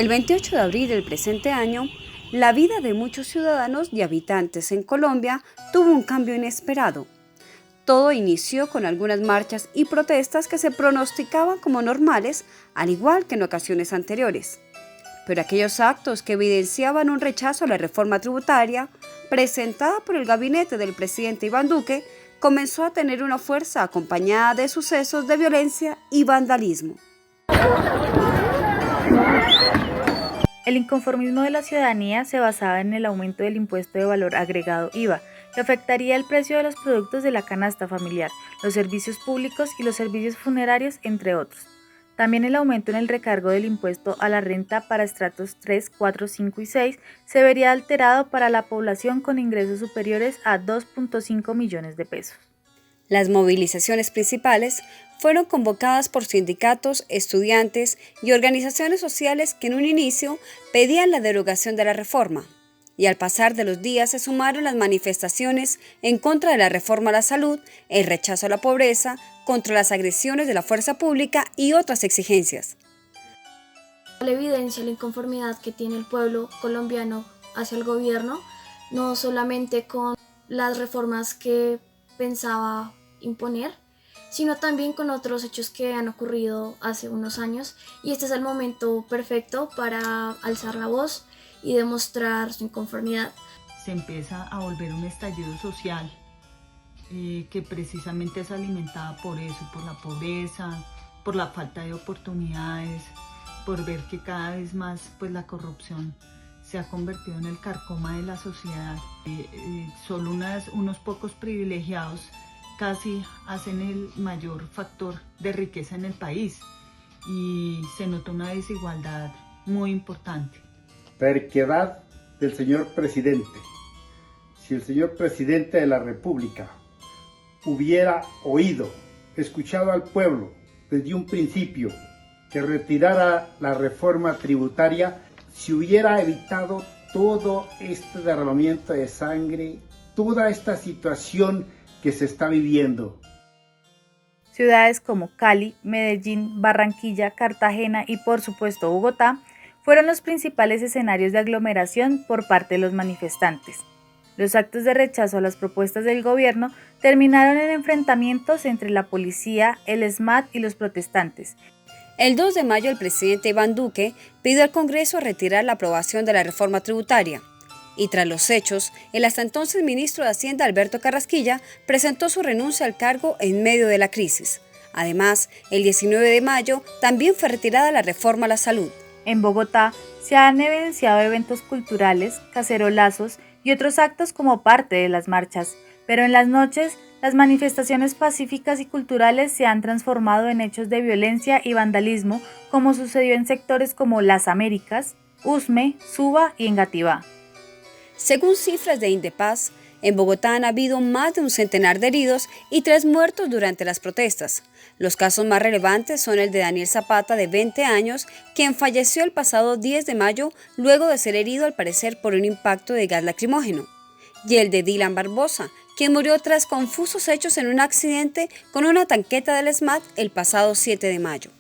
El 28 de abril del presente año, la vida de muchos ciudadanos y habitantes en Colombia tuvo un cambio inesperado. Todo inició con algunas marchas y protestas que se pronosticaban como normales, al igual que en ocasiones anteriores. Pero aquellos actos que evidenciaban un rechazo a la reforma tributaria, presentada por el gabinete del presidente Iván Duque, comenzó a tener una fuerza acompañada de sucesos de violencia y vandalismo. El inconformismo de la ciudadanía se basaba en el aumento del impuesto de valor agregado IVA, que afectaría el precio de los productos de la canasta familiar, los servicios públicos y los servicios funerarios, entre otros. También el aumento en el recargo del impuesto a la renta para estratos 3, 4, 5 y 6 se vería alterado para la población con ingresos superiores a 2.5 millones de pesos. Las movilizaciones principales fueron convocadas por sindicatos, estudiantes y organizaciones sociales que en un inicio pedían la derogación de la reforma, y al pasar de los días se sumaron las manifestaciones en contra de la reforma a la salud, el rechazo a la pobreza, contra las agresiones de la fuerza pública y otras exigencias. La evidencia la inconformidad que tiene el pueblo colombiano hacia el gobierno, no solamente con las reformas que pensaba imponer, sino también con otros hechos que han ocurrido hace unos años, y este es el momento perfecto para alzar la voz y demostrar su inconformidad. Se empieza a volver un estallido social que precisamente es alimentada por eso, por la pobreza, por la falta de oportunidades, por ver que cada vez más pues, la corrupción se ha convertido en el carcoma de la sociedad. Solo unos pocos privilegiados casi hacen el mayor factor de riqueza en el país y se nota una desigualdad muy importante. Terquedad del señor presidente. Si el señor presidente de la República hubiera escuchado al pueblo desde un principio, que retirara la reforma tributaria, se hubiera evitado todo este derramamiento de sangre, toda esta situación que se está viviendo. Ciudades como Cali, Medellín, Barranquilla, Cartagena y por supuesto Bogotá fueron los principales escenarios de aglomeración por parte de los manifestantes. Los actos de rechazo a las propuestas del gobierno terminaron en enfrentamientos entre la policía, el SMAT y los protestantes. El 2 de mayo el presidente Iván Duque pidió al Congreso retirar la aprobación de la reforma tributaria. Y tras los hechos, el hasta entonces ministro de Hacienda Alberto Carrasquilla presentó su renuncia al cargo en medio de la crisis. Además, el 19 de mayo también fue retirada la reforma a la salud. En Bogotá se han evidenciado eventos culturales, cacerolazos y otros actos como parte de las marchas, pero en las noches las manifestaciones pacíficas y culturales se han transformado en hechos de violencia y vandalismo, como sucedió en sectores como Las Américas, Usme, Suba y Engativá. Según cifras de Indepaz, en Bogotá han habido más de un centenar de heridos y 3 muertos durante las protestas. Los casos más relevantes son el de Daniel Zapata, de 20 años, quien falleció el pasado 10 de mayo luego de ser herido al parecer por un impacto de gas lacrimógeno, y el de Dylan Barbosa, quien murió tras confusos hechos en un accidente con una tanqueta del SMAT el pasado 7 de mayo.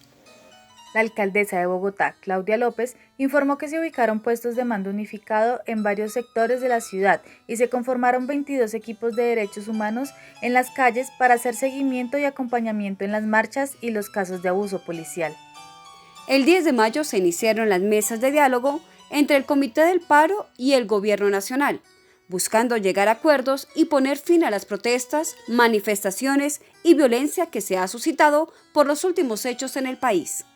La alcaldesa de Bogotá, Claudia López, informó que se ubicaron puestos de mando unificado en varios sectores de la ciudad y se conformaron 22 equipos de derechos humanos en las calles para hacer seguimiento y acompañamiento en las marchas y los casos de abuso policial. El 10 de mayo se iniciaron las mesas de diálogo entre el Comité del Paro y el Gobierno Nacional, buscando llegar a acuerdos y poner fin a las protestas, manifestaciones y violencia que se ha suscitado por los últimos hechos en el país.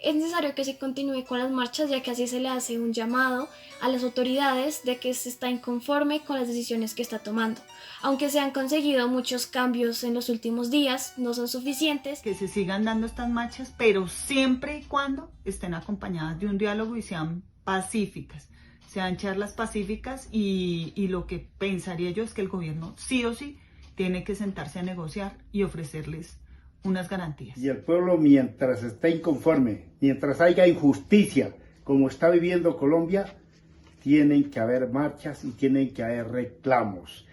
Es necesario que se continúe con las marchas, ya que así se le hace un llamado a las autoridades de que se está inconforme con las decisiones que está tomando. Aunque se han conseguido muchos cambios en los últimos días, no son suficientes. Que se sigan dando estas marchas, pero siempre y cuando estén acompañadas de un diálogo y sean pacíficas. Sean charlas pacíficas y lo que pensaría yo es que el gobierno sí o sí tiene que sentarse a negociar y ofrecerles unas garantías. Y el pueblo, mientras esté inconforme, mientras haya injusticia, como está viviendo Colombia, tienen que haber marchas y tienen que haber reclamos.